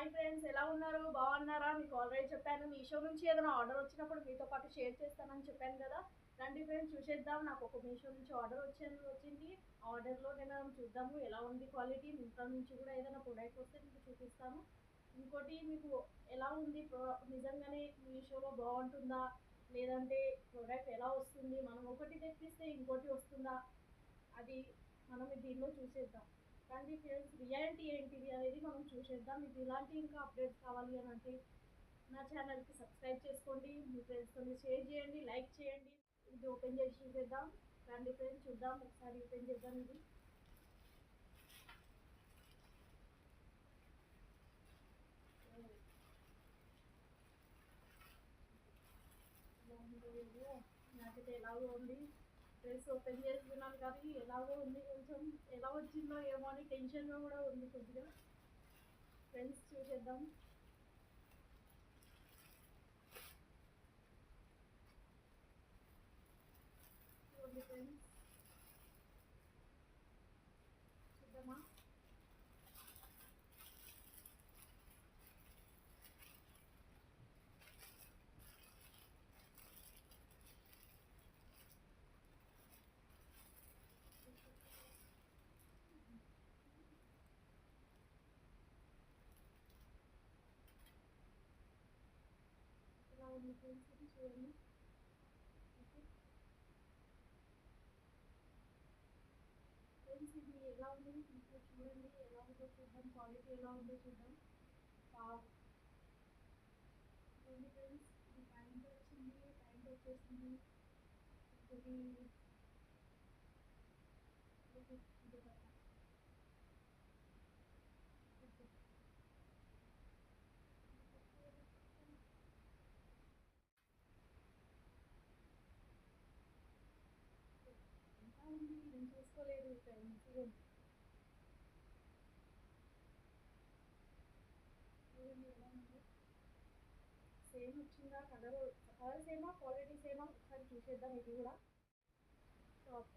Hi friends, ఎలా ఉన్నారు? బాగున్నారా? మీకు ఆల్రెడీ చెప్పాను, మీషో నుంచి ఏదైనా ఆర్డర్ వచ్చినప్పుడు మీతో పాటు షేర్ చేస్తానని చెప్పాను కదా. రండి ఫ్రెండ్స్, చూసేద్దాం. నాకు ఒక మీషో నుంచి ఆర్డర్ వచ్చింది. ఆర్డర్లో నేను చూద్దాము ఎలా ఉంది క్వాలిటీ. మింత్రా నుంచి కూడా ఏదైనా ప్రొడక్ట్ వస్తే మీకు చూపిస్తాను. ఇంకోటి మీకు ఎలా ఉంది నిజంగానే మీషోలో బాగుంటుందా, లేదంటే ప్రోడక్ట్ ఎలా వస్తుంది, మనం ఒకటి తెప్పిస్తే ఇంకోటి వస్తుందా, అది మనం దీనిలో చూసేద్దాం. కానీ ఫ్రెండ్స్, రియాలిటీ ఏంటిది అనేది మనం చూసేద్దాం. మీకు ఇలాంటి ఇంకా అప్డేట్స్ కావాలి అని అంటే నా ఛానల్కి సబ్స్క్రైబ్ చేసుకోండి, మీ ఫ్రెండ్స్తో షేర్ చేయండి, లైక్ చేయండి. ఇది ఓపెన్ చేసి చూసేద్దాం. రండి ఫ్రెండ్స్, చూద్దాం. ఒకసారి ఓపెన్ చేద్దాం. ఇది నాకైతే ఎలాగో ఉంది. డ్రెస్ ఓపెన్ చేస్తున్నాను కానీ ఎలాగో ఉంది, కొంచెం ఎలా వచ్చిందో ఏమో అని టెన్షన్గా కూడా ఉంది కొద్దిగా. ఫ్రెండ్స్, చూసేద్దాం. చూడండి ఫ్రెండ్స్, చూద్దామా? ఎలా ఉంది ఫ్రెండ్స్, ఇది చూడండి. ఓకే ఫ్రెండ్స్, ఇది ఎలా ఉంది ఇంట్లో చూడండి. ఎలా ఉందో చూద్దాం, క్వాలిటీ ఎలా ఉందో చూద్దాం. వావ్! చూడండి ఫ్రెండ్స్, ఇది ప్యాంట్ వచ్చింది, ప్యాంట్ వచ్చేసింది. ఇది ఓకే, ఇది కదా. ఓకే. ఎంత ఉంది నేను చూసుకోలేదు ఫ్రెండ్స్. చూడండి ఎలా ఉంది. సేమ్ వచ్చిందా? కలర్ కలర్ సేమా, క్వాలిటీ సేమా, ఒకసారి చూసేద్దాం. ఇది కూడా టాప్.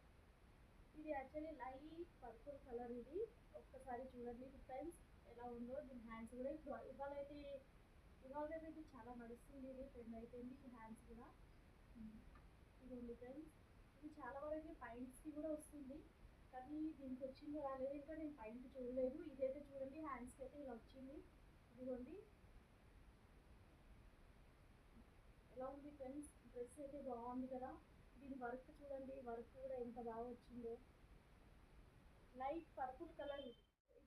ఇది యాక్చువల్లీ లైట్ పర్పుల్ కలర్. ఇది ఒక్కసారి చూడండి ఫ్రెండ్స్ ఎలా ఉందో. దీని హ్యాండ్స్ కూడా ఇప్పుడు ఇవాళ ఇది చాలా నడుస్తుంది. ఇది ట్రెండ్ అయిపోయింది ఈ హ్యాండ్స్ కూడా. ఇది ఉంది ఫ్రెండ్స్. ఇది చాలా వరకు పైంట్స్కి కూడా వస్తుంది, కానీ దీనికి వచ్చిందో రాలేదు ఇంకా నేను పైంట్ చూడలేదు. ఇదైతే చూడండి, హ్యాండ్స్కి అయితే ఇలా వచ్చింది. ఇదిగోండి ఎలా ఉంది ఫ్రెండ్స్. డ్రెస్ అయితే బాగుంది కదా. దీని వర్క్ చూడండి, వర్క్ కూడా ఎంత బాగా వచ్చిందో. Light purple colour.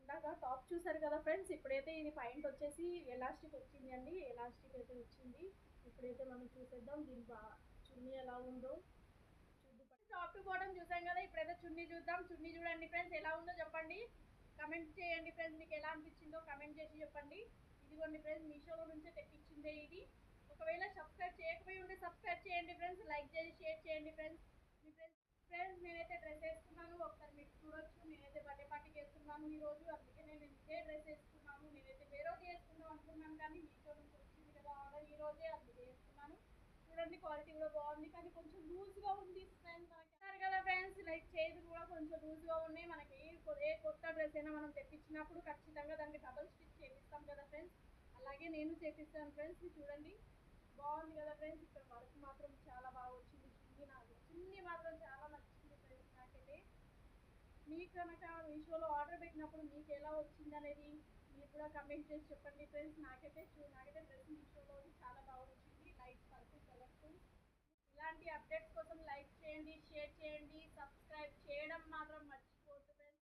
ఇందాక టాప్ చూసారు కదా ఫ్రెండ్స్, ఇప్పుడైతే ఇది పాయింట్ వచ్చేసి ఎలాస్టిక్ వచ్చింది అండి. ఎలాస్టిక్ అయితే వచ్చింది. ఇప్పుడైతే మనం చూసేద్దాం దీని చున్నీ ఎలా ఉందో. టాప్ టు బాటమ్ చూసాం కదా, ఇప్పుడైతే చున్నీ చూద్దాం. చున్నీ చూడండి ఫ్రెండ్స్, ఎలా ఉందో చెప్పండి, కమెంట్ చేయండి ఫ్రెండ్స్. మీకు ఎలా అనిపించిందో కమెంట్ చేసి చెప్పండి. ఇదిగోండి ఫ్రెండ్స్, మీషోలో నుంచే తెప్పించిందే ఇది. ఒకవేళ సబ్స్క్రైబ్ చేయకపోయి ఉంటే సబ్స్క్రైబ్ చేయండి ఫ్రెండ్స్, లైక్ చేసి షేర్ చేయండి ఫ్రెండ్స్. మీ ఫ్రెండ్స్ నేనైతే డ్రెస్ వేసుకున్నాను, ఒకసారి మీరు చూడొచ్చు. నేనైతే బర్త్డే పార్టీకి వేసుకున్నాను ఈరోజు, అందుకే నేను ఇదే డ్రెస్ వేసుకున్నాను. నేనైతే వేరే వేసుకుందాం అనుకున్నాను, కానీ మీషో నుంచి వచ్చింది కదా ఆర్డర్ ఈ రోజే, అందుకే వేసుకున్నాను. చూడండి క్వాలిటీ కూడా బాగుంది, కానీ కొంచెం లూజ్గా ఉంది ఫ్రెండ్స్. మనకి కదా ఫ్రెండ్స్, లైక్ చేతులు కూడా కొంచెం లూజ్గా ఉన్నాయి. మనకి ఏ కొత్త డ్రెస్ అయినా మనం తెప్పించినప్పుడు ఖచ్చితంగా దానికి డబల్ స్టిచ్ చేపిస్తాం కదా ఫ్రెండ్స్, అలాగే నేను చేపిస్తాను ఫ్రెండ్స్. చూడండి బాగుంది కదా ఫ్రెండ్స్. ఇక్కడ వర్క్ మాత్రం చాలా బాగా వచ్చింది. చున్నీ మాత్రం చాలా నచ్చింది ఫ్రెండ్స్ నాకైతే. మీకు కనుక మీషోలో ఆర్డర్ పెట్టినప్పుడు మీకు ఎలా వచ్చింది అనేది మీరు కూడా కమెంట్ చేసి చెప్పండి ఫ్రెండ్స్. నాకైతే డ్రెస్ మీషోలో చాలా బాగా వచ్చింది, లైట్ పర్పుల్ కలర్ఫుల్. ఇలాంటి అప్డేట్స్ కోసం లైక్ చేయండి, షేర్ చేయండి.